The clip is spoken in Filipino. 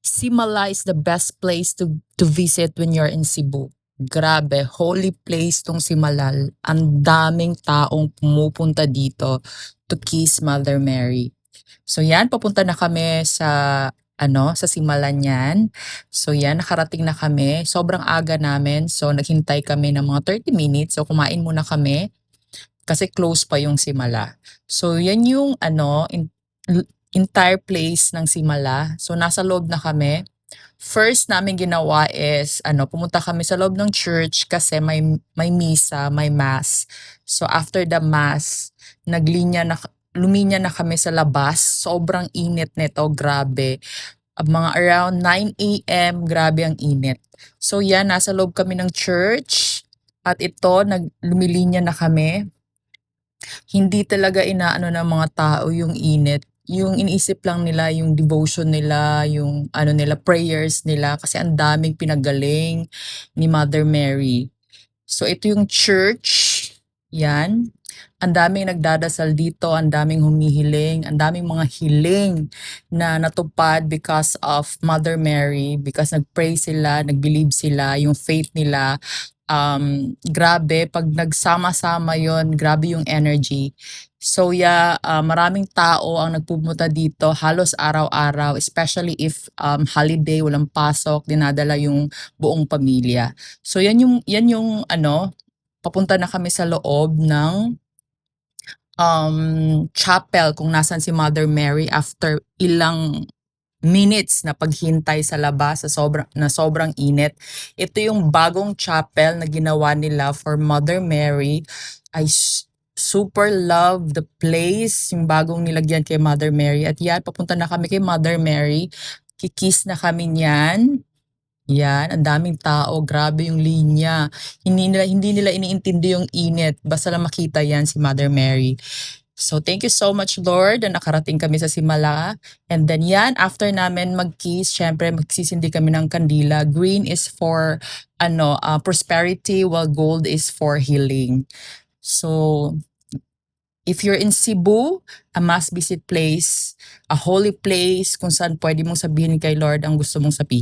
Simala is the best place to visit when you're in Cebu. Grabe, holy place tong Simalal. Ang daming taong pumupunta dito to kiss Mother Mary. So yan, papunta na kami sa Simalan yan. So yan, nakarating na kami. Sobrang aga namin. So naghintay kami ng mga 30 minutes. So kumain muna kami kasi close pa yung Simala. So yan yung entire place ng Simala. So nasa loob na kami. First namin ginawa is pumunta kami sa loob ng church kasi may misa, may mass. So after the mass, luminya na kami sa labas. Sobrang init nito, grabe. Mga around 9 a.m., grabe ang init. So yan, nasa loob kami ng church. At ito, lumilinya na kami. Hindi talaga inaano ng mga tao yung init. Yung iniisip lang nila yung devotion nila, yung nila, prayers nila kasi ang daming pinagaling ni Mother Mary. So ito yung church, yan. Ang daming nagdadasal dito, ang daming humihiling, ang daming mga hiling na natupad because of Mother Mary, because nag-pray sila, nag-believe sila, yung faith nila. Grabe, pag nagsama-sama yon, grabe yung energy. So yeah, maraming tao ang nagpupunta dito halos araw-araw, especially if holiday, walang pasok, dinadala yung buong pamilya. So yan yung papunta na kami sa loob ng chapel kung nasan si Mother Mary after ilang minutes na paghintay sa labas na sobrang init. Ito yung bagong chapel na ginawa nila for Mother Mary. I super love the place, yung bagong nilagyan kay Mother Mary. At yan, papunta na kami kay Mother Mary. Kikis na kami niyan. Yan, ang daming tao, grabe yung linya. Hindi nila iniintindi yung init, basta lang makita yan si Mother Mary. So thank you so much, Lord, na nakarating kami sa Simala. And then yan, after namin mag-kiss, syempre magsisindi kami ng kandila. Green is for prosperity, while gold is for healing. So if you're in Cebu, a must visit place, a holy place kung saan pwede mong sabihin kay Lord ang gusto mong sabihin.